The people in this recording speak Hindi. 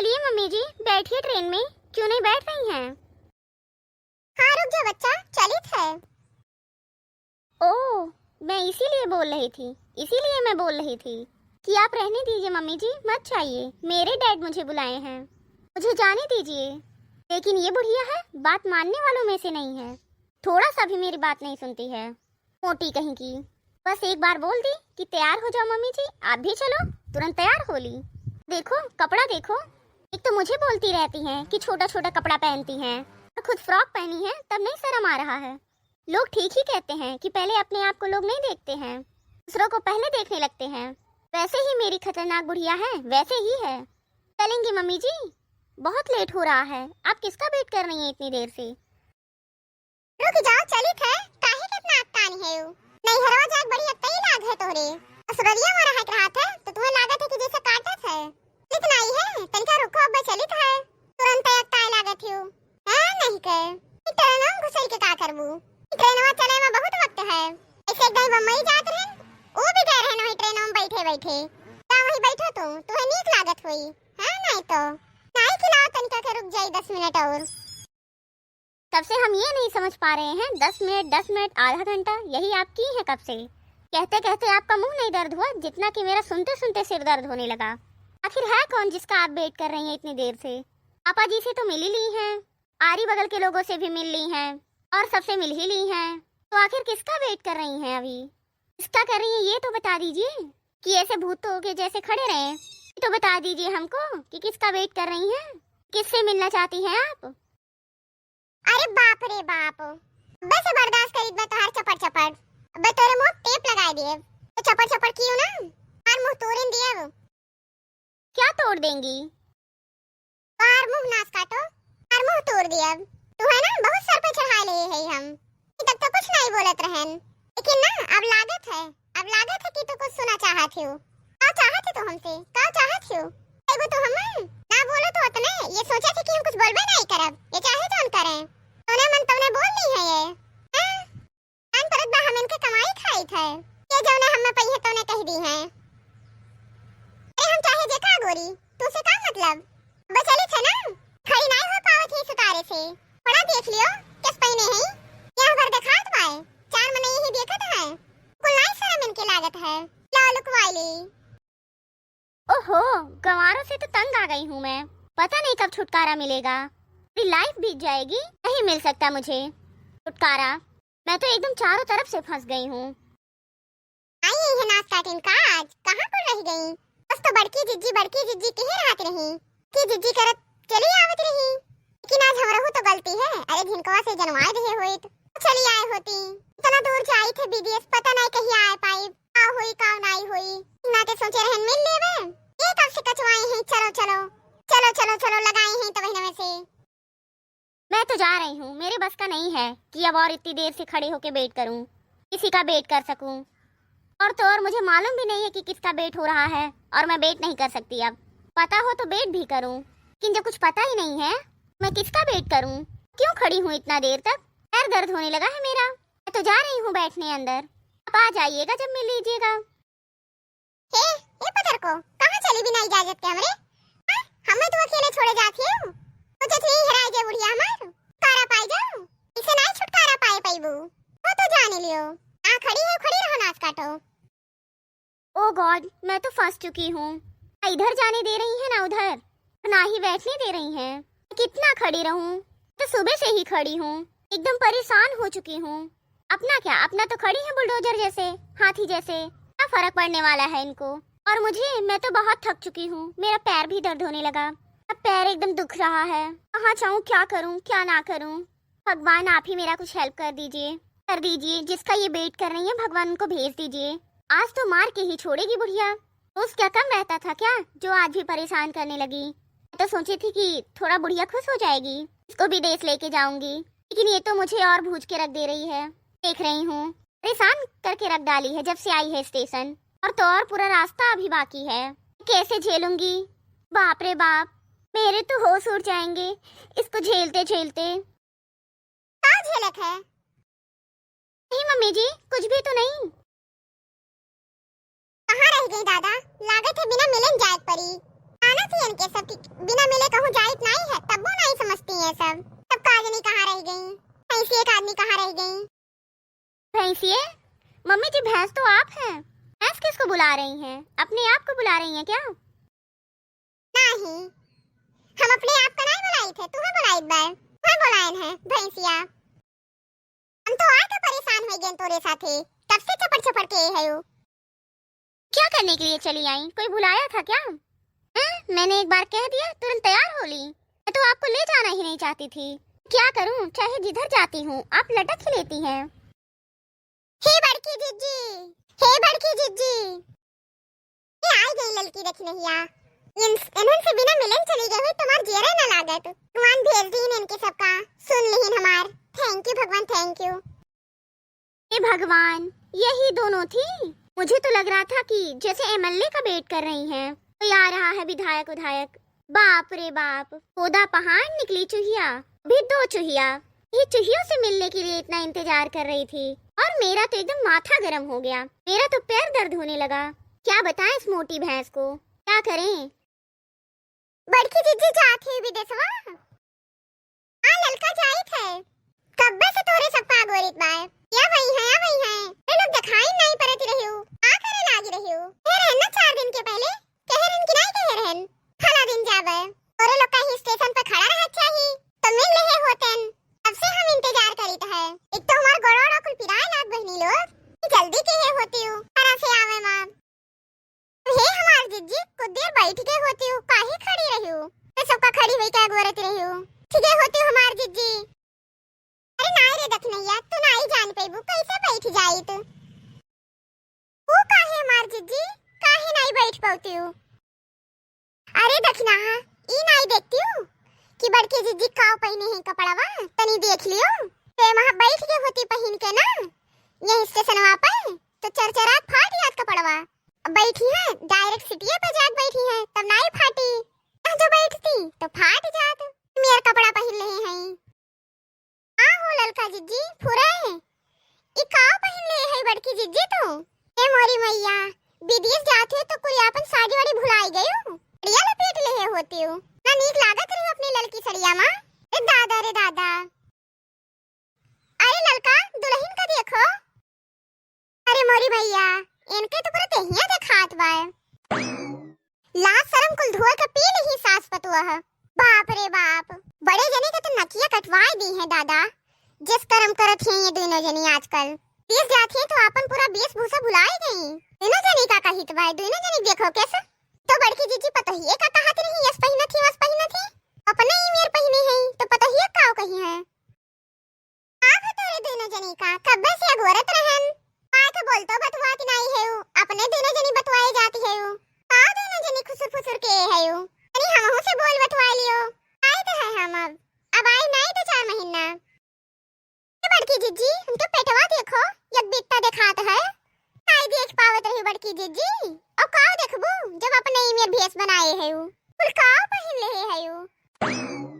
चलिए मम्मी जी, बैठिए ट्रेन में। क्यों नहीं बैठ रही हैं? हाँ रुक जा बच्चा, चलित है। ओह, मैं इसीलिए मैं बोल रही थी कि आप रहने दीजिए मम्मी जी, मत चाहिए। मेरे डैड मुझे बुलाए हैं, मुझे जाने दीजिए। लेकिन ये बुढ़िया है, बात मानने वालों में से नहीं है। थोड़ा सा भी मेरी बात नहीं सुनती है, मोटी कहीं की। बस एक बार बोल दी कि तैयार हो जाओ मम्मी जी, आप भी चलो, तुरंत तैयार हो ली। देखो कपड़ा देखो, एक तो मुझे बोलती रहती हैं कि छोटा छोटा कपड़ा पहनती हैं, और खुद फ्रॉक पहनी है तब नहीं शर्म आ रहा है। लोग ठीक ही कहते हैं कि पहले अपने आप को लोग नहीं देखते हैं, दूसरों को पहले देखने लगते हैं। वैसे ही मेरी खतरनाक बुढ़िया है, वैसे ही है। चलेंगी मम्मी जी, बहुत लेट हो रहा है। आप किसका वेट कर रही हैं इतनी देर से? रुक जाओ, चलित है, काहे कितना अक्तानी है यू? नहीं हरवा जाग बड़ी अक्ताई लाग है तोरे। असुररिया मारा है रात है तो तुम्हें लागत है कि जैसे काटत है। इतना ही है, तनका रुको, अब चलित है, तुरंत अक्ताई लागत है। हां नहीं के ट्रेन में घुसल के का करबू? ट्रेन में चले में बहुत वक्त है। ऐसे गई बम्बई जात रहे, वो भी गए रहे नहीं ट्रेन में बैठे बैठे। क्या वहीं बैठो तुम्हें नीक लागत हुई? हां नहीं तो नहीं खिलाओ, तनका के रुक जाई 10 मिनट और। तब से हम ये नहीं समझ पा रहे हैं, 10 मिनट आधा घंटा यही आप की है कब से? कहते कहते आपका मुंह नहीं दर्द हुआ जितना कि मेरा सुनते सुनते सिर दर्द होने लगा। आखिर है कौन जिसका आप वेट कर रही हैं इतनी देर से? पापा जी से तो मिल ही ली हैं, आरी बगल के लोगों से भी मिल ली हैं, और सबसे मिल ही ली हैं। तो आखिर किसका वेट कर रही हैं अभी? किसका कर रही हैं ये तो बता दीजिए, कि ऐसे भूतों के जैसे खड़े रहे। तो बता दीजिए हमको कि किसका वेट कर रही हैं, किससे मिलना चाहती हैं आप? अरे बाप रे बाप, बस बर्दाश्त करी बता हर चपड़ चपड़। अब तेरे मुंह टेप लगा दिए तो चपड़ चपड़ क्यों ना, हर मुंह तोड़ दिए। अब क्या तोड़ देंगी? हर मुंह नास काटो, हर मुंह तोड़ दिया। तू है ना बहुत सर पे चढ़ा ले है हम, तब तो कुछ नहीं बोलत रहन, लेकिन ना अब लागत है कि तू कुछ सुना चाहत हो। क्या चाहत है तू हमसे, क्या चाहत हो? एगो तो हम ना बोलो तो उतने ये सोचा थी कि हम कुछ बोलबे नहीं करब, ये चाहे तो हम करें। तूने मन तुमने बोल ली है ये, हां अन परत बा हम इनके कमाई खाई थे, ये जौने हमें पहिए तूने कह दी है। अरे हम चाहे जे का गोरी, तू से का मतलब? बस चली थे ना, खड़ी नहीं हो पावत है सुतारे से। थोड़ा देख लियो किस पहिने है, यहां भर दिखात बाए, चार मने यही देखत है, कुल नहीं शर्म इनके लागत है। ला लुकवाइली। ओहो, गंवारों से तो तंग आ गई हूँ मैं, पता नहीं कब छुटकारा मिलेगा। मेरी लाइफ बीत जाएगी, नहीं मिल सकता मुझे छुटकारा। मैं तो एकदम चारों तरफ से फंस गई हूँ। आई है नाश्ता टिन का, आज कहाँ पर रह गई? बस तो बड़की जिज्जी कहीं रात रही कि जिज्जी करत चली आवत रही, लेकिन आज हमरहु तो गलती है। अरे झिनकवा से जनवाए रहे होई तो चली आए होती। इतना दूर जाई थे बीडीएस, पता नहीं कहीं आए पाई, का हुई का नहीं हुई, ना ते सोचे रहन मिल लेवे। ये कब से कचवाई हैं, चलो चलो चलो चलो चलो लगाई हैं तो में से। मैं तो जा रही हूँ, मेरे बस का नहीं है कि अब और इतनी देर से खड़े होके वेट करूँ, किसी का वेट कर सकूँ। और तो और मुझे मालूम भी नहीं है कि किसका वेट हो रहा है, और मैं वेट नहीं कर सकती। अब पता हो तो वेट भी करूँ, लेकिन जब कुछ पता ही नहीं है मैं किसका वेट करूँ? क्यों खड़ी हूँ इतना देर तक? पैर दर्द होने लगा है मेरा। मैं तो जा रही हूँ बैठने अंदर, आप आ जाइएगा जब मिल लीजिएगा। हे ये पत्थर को कहाँ चली बिना इजाजत के हमरे? हमें तो अकेले छोड़े जाती हो? सोचे थी हराई जे बुढ़िया हमार कारा पाई जाओ, इसे नहीं छुटकारा पाए पाईबू। वो तो जाने लियो, आ खड़ी है, खड़ी रहो, नाच काटो। ओ गॉड, मैं तो फंस चुकी हूँ। इधर जाने दे रही है ना उधर, ना ही बैठने दे रही हैं। कितना खड़ी रहूं? तो सुबह से ही खड़ी हूँ, एकदम परेशान हो चुकी हूँ। अपना क्या, अपना तो खड़ी है बुलडोजर जैसे, हाथी जैसे, क्या फर्क पड़ने वाला है इनको? और मुझे, मैं तो बहुत थक चुकी हूँ, मेरा पैर भी दर्द होने लगा, अब पैर एकदम दुख रहा है। कहाँ जाऊँ, क्या करूँ क्या ना करूँ? भगवान आप ही मेरा कुछ हेल्प कर दीजिए। जिसका ये वेट कर रही है भगवान उनको भेज दीजिए। आज तो मार के ही छोड़ेगी बुढ़िया। रोज क्या कम रहता था क्या जो आज भी परेशान करने लगी? मैं तो सोची थी कि थोड़ा बुढ़िया खुश हो जाएगी, इसको भी देश लेके जाऊंगी, लेकिन ये तो मुझे और भूज के रख दे रही है। देख रही हूँ, परेशान करके रख डाली है जब से आई है स्टेशन, और तो और पूरा रास्ता अभी बाकी है। कैसे झेलूंगी? बाप रे बाप, मेरे तो होश उड़ जाएंगे इसको झेलते झेलते। क्या झेलत है? नहीं मम्मी जी, कुछ भी तो नहीं। कहाँ रह गई दादा? लागत है बिना मिलन जाए परी। जाना थी इनके सब की बिना मिले कहूं जाइत नहीं है, तब वो नहीं समझती है सब। सब काजनी कहाँ रह गई, भैंसी एक आदमी कहाँ रह गई। भैंसिए, मम्मी जी भैंस तो आप हैं। भैंस किसको बुला रही हैं? अपने आप को बुला रही हैं क्या? नहीं, हम अपने आप को नहीं बुलाई थे, तुम्हें बुलाई बार। तुम्हें बुलाएन है भैंसिया। हम तो आके परेशान हो गए तोरे साथे, तब से चपड़ चपड़ के है यो। क्या करने के लिए चली आई? कोई बुलाया था क्या? मैंने एक बार कह दिया तुरंत तैयार हो ली। मैं तो आपको ले जाना ही नहीं चाहती थी। क्या करूं, चाहे जिधर जाती हूं आप लटक ही लेती हैं। हे बड़की जिज्जी, हे बड़की जिज्जी, ये आई गई ललकी रखी नहीं आ। इन्हन से बिना मिलन चली गई हुई तुम्हार जेरे न लागत। तुमान भेज दी इनके सबका, सुन लीन हमार। थैंक यू भगवान, थैंक यू। हे भगवान, यही दोनों थी। मुझे तो लग रहा था कि जैसे एमएलए का वेट कर रही हैं। कोई आ रहा है विधायक उधायक। बाप रे बाप, खोदा पहाड़ निकली चूहिया, भी 2 चूहिया। ये चूहियों से मिलने के लिए इतना इंतजार कर रही थी और मेरा तो एकदम माथा गर्म हो गया। मेरा तो पैर दर्द होने लगा। क्या बताएं इस मोटी भैंस को, क्या करें। बड़की जिज्जी जाती विदेशवा। हाँ ललका जाइत है, कब्बे से तोरे सबका गोरित बाय। या वही है, या वही है। ये लोग दिखाई नहीं पड़ती रही हो, आ करे लागी रही हो। कह रहन ना 4 दिन के पहले, कह रहन कि नहीं कह रहन। फला दिन जावे, तोरे लोग कहीं स्टेशन पे खड़ा रह चाहिए, तो मिल रहे होतन। अब से हम इंतजार करीत है। एक तो हमार गड़ोड़ा कुल पिराए लाग बहनी लोग, जल्दी कहे होती हो, तरह से आवे मां। हे हमार जिज्जी, कुछ देर बैठ के होती हो, काहे खड़ी रही हो? मैं सबका खड़ी हुई क्या गोरत रही हो? ठीक है होती हो हमार जिज्जी। अरे नाई रे दखनैया, तू नाई जान पेबू कैसे बैठ जाई तू? वो काहे हमार जिज्जी, काहे नहीं बैठ पाती हो? अरे दखना, ई नाई देखती हूँ कि बड़के जिज्जी काव पहने हैं कपड़ावा, तनी देख लियो। ते वहां बैठ के होती पहन के ना, ये स्टेशनवा पे तो चरचरा फाट जात कपड़ावा। बैठी है डायरेक्ट सिटिया पे जाके बैठी है, तब नहीं फाटी। जो बैठती तो फाट जात। मेरा कपड़ा पहन रहे हैं। हाँ हो ललका जिज्जी, फुरा है। ई काव पहन ले है बड़की जिज्जी तो? ए मोरी मैया, विदेश जाते तो कोई अपन साड़ी वाड़ी भुलाई गई हो। बढ़िया लपेट ले है होती हो। ना नीक लागत रही अपनी ललकी सड़िया मां। रे दादा रे दादा। अरे ललका, दुल्हन का देखो। अरे मोरी भैया, इनके तो पूरा देहिया दिखात बा। लाज शर्म कुल धोए के पी ली सास पतुआ है। बाप रे बाप, बड़े जने के तो नकिया कटवाई दी है दादा। जिस कर्म करत हैं ये दोनों जनी आजकल। तीस जाती है तो अपन पूरा वेशभूषा भुलाई गई। दोनों जनी का कहित बा, दोनों जनी देखो कैसे। तो बड़की जीजी पता ही का कहत नहीं, यस पहिना थी वस पहिना थी। अपने ही मेर पहिने हैं तो पता ही काव कही है। आप तोरे दोनों जनी का कब्बे से अगोरत रहन। आय तो बोलतो बतवाती नहीं है, अपने दोनों जनी बतवाए जाती है। का दोनों जनी खुसुर फुसुर के है। अरे हमहु से बोल बतवा लियो। आए तो है हम अब आए नहीं तो 4 महीना। ये बड़की जिज्जी, हम तो पेटवा देखो, एक बित्ता दिखात है। नहीं देख पावत रही बड़की जिज्जी। और का देखबू जब अपने ही में भेस बनाए है। कुल का पहन ले है।